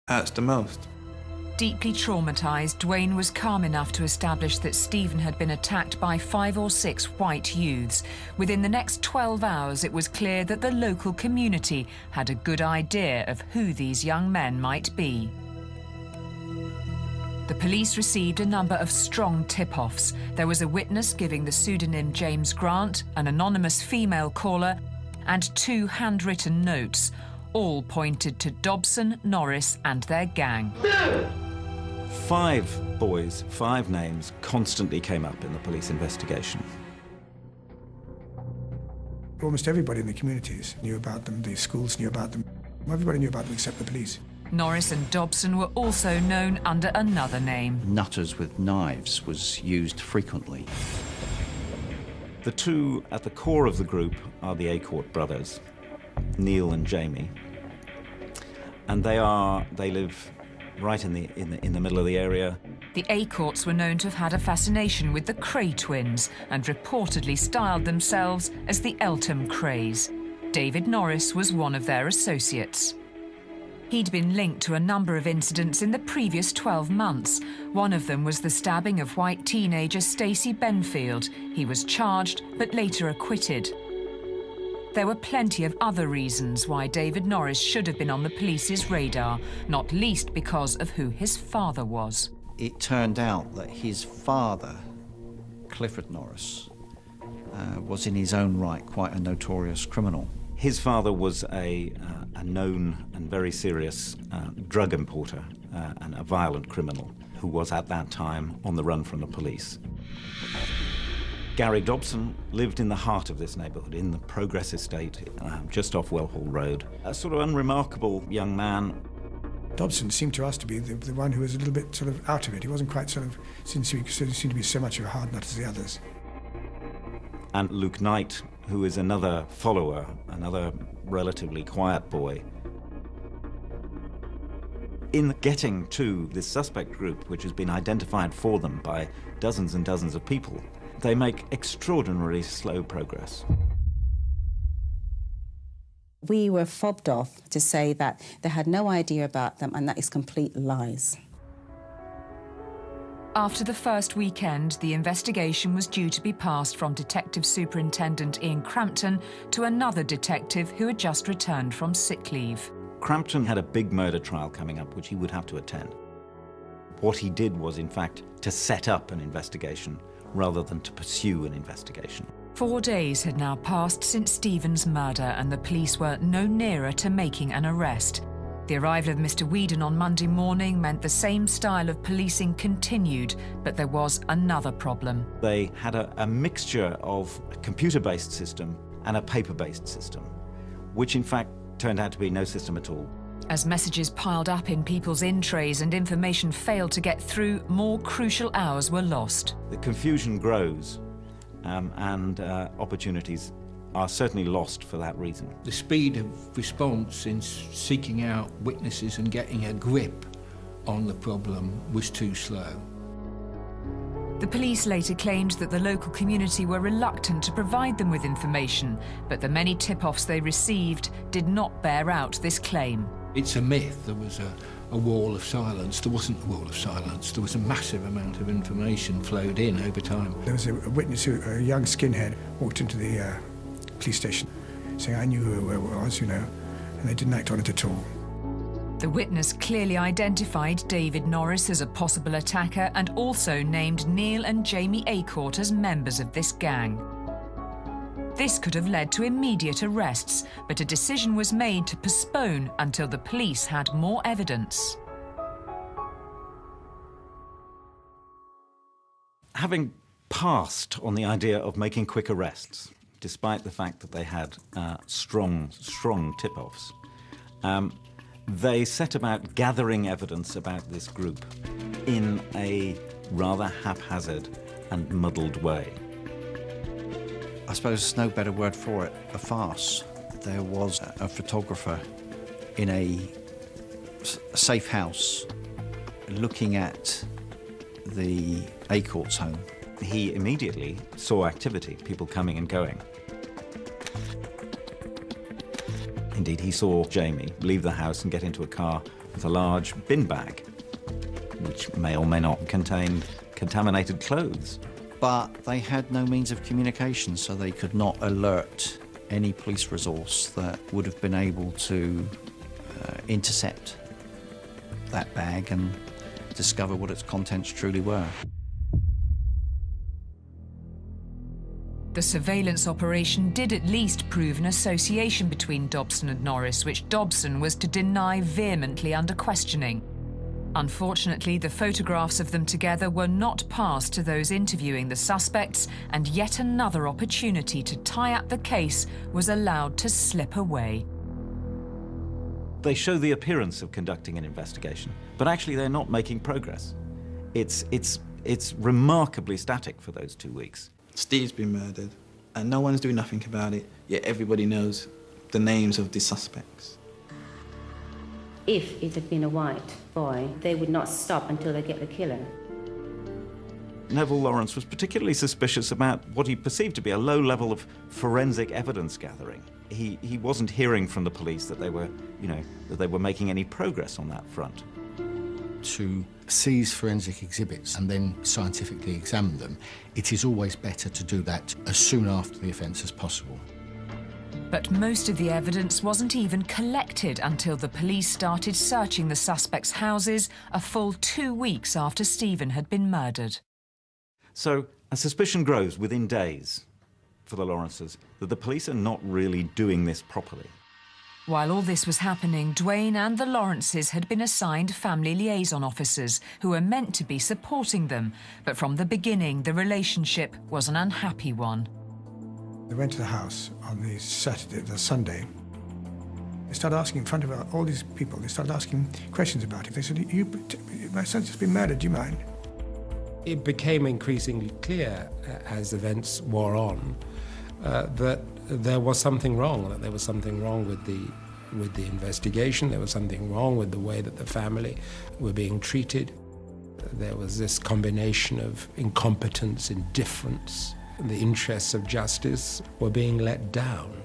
Hurts the most. Deeply traumatised, Dwayne was calm enough to establish that Stephen had been attacked by 5 or 6 white youths. Within the next 12 hours, it was clear that the local community had a good idea of who these young men might be. The police received a number of strong tip-offs. There was a witness giving the pseudonym James Grant, an anonymous female caller, and 2 handwritten notes. All pointed to Dobson, Norris and their gang. 5 boys, 5 names, constantly came up in the police investigation. Almost everybody in the communities knew about them, the schools knew about them. Everybody knew about them except the police. Norris and Dobson were also known under another name. Nutters with knives was used frequently. The 2 at the core of the group are the Acourt brothers, Neil and Jamie. And they live right in the middle of the area. The Acourts were known to have had a fascination with the Cray twins and reportedly styled themselves as the Eltham Crays. David Norris was one of their associates. He'd been linked to a number of incidents in the previous 12 months. One of them was the stabbing of white teenager Stacey Benfield. He was charged, but later acquitted. There were plenty of other reasons why David Norris should have been on the police's radar, not least because of who his father was. It turned out that his father, Clifford Norris, was in his own right quite a notorious criminal. His father was a known and very serious drug importer and a violent criminal who was at that time on the run from the police. Gary Dobson lived in the heart of this neighbourhood, in the Progress Estate, just off Wellhall Road. A sort of unremarkable young man. Dobson seemed to us to be the one who was a little bit sort of out of it. He wasn't quite seemed to be so much of a hard nut as the others. And Luke Knight, who is another follower, another relatively quiet boy. In getting to this suspect group, which has been identified for them by dozens and dozens of people, they make extraordinarily slow progress. We were fobbed off to say that they had no idea about them, and that is complete lies. After the first weekend, the investigation was due to be passed from Detective Superintendent Ian Crampton to another detective who had just returned from sick leave. Crampton had a big murder trial coming up, which he would have to attend. What he did was, in fact, to set up an investigation rather than to pursue an investigation. 4 days had now passed since Stephen's murder, and the police were no nearer to making an arrest. The arrival of Mr. Whedon on Monday morning meant the same style of policing continued, but there was another problem. They had a mixture of a computer-based system and a paper-based system, which in fact turned out to be no system at all. As messages piled up in people's in-trays and information failed to get through, more crucial hours were lost. The confusion grows, and opportunities are certainly lost for that reason. The speed of response in seeking out witnesses and getting a grip on the problem was too slow. The police later claimed that the local community were reluctant to provide them with information, but the many tip-offs they received did not bear out this claim. It's a myth. There was a wall of silence. There wasn't a wall of silence. There was a massive amount of information flowed in over time. There was a witness, a young skinhead, walked into the police station saying, "I knew who it was, you know," and they didn't act on it at all. The witness clearly identified David Norris as a possible attacker and also named Neil and Jamie Acourt as members of this gang. This could have led to immediate arrests, but a decision was made to postpone until the police had more evidence. Having passed on the idea of making quick arrests, despite the fact that they had strong tip-offs, they set about gathering evidence about this group in a rather haphazard and muddled way. I suppose there's no better word for it, a farce. There was a photographer in a safe house looking at the Acourt's home. He immediately saw activity, people coming and going. Indeed, he saw Jamie leave the house and get into a car was a large bin bag, which may or may not contain contaminated clothes. But they had no means of communication, so they could not alert any police resource that would have been able to intercept that bag and discover what its contents truly were. The surveillance operation did at least prove an association between Dobson and Norris, which Dobson was to deny vehemently under questioning. Unfortunately, the photographs of them together were not passed to those interviewing the suspects, and yet another opportunity to tie up the case was allowed to slip away. They show the appearance of conducting an investigation, but actually they're not making progress. It's remarkably static for those 2 weeks. Steve's been murdered, and no one's doing nothing about it, yet everybody knows the names of the suspects. If it had been a white boy, they would not stop until they get the killer. Neville Lawrence was particularly suspicious about what he perceived to be a low level of forensic evidence gathering. He wasn't hearing from the police that they were making any progress on that front. To seize forensic exhibits and then scientifically examine them, it is always better to do that as soon after the offence as possible. But most of the evidence wasn't even collected until the police started searching the suspects' houses a full 2 weeks after Stephen had been murdered. So a suspicion grows within days for the Lawrences that the police are not really doing this properly. While all this was happening, Dwayne and the Lawrences had been assigned family liaison officers who were meant to be supporting them. But from the beginning, the relationship was an unhappy one. They went to the house on the Sunday. They started asking in front of all these people, they started asking questions about it. They said, my son's just been murdered, do you mind? It became increasingly clear as events wore on that there was something wrong, with the investigation. There was something wrong with the way that the family were being treated. There was this combination of incompetence, indifference, and the interests of justice were being let down.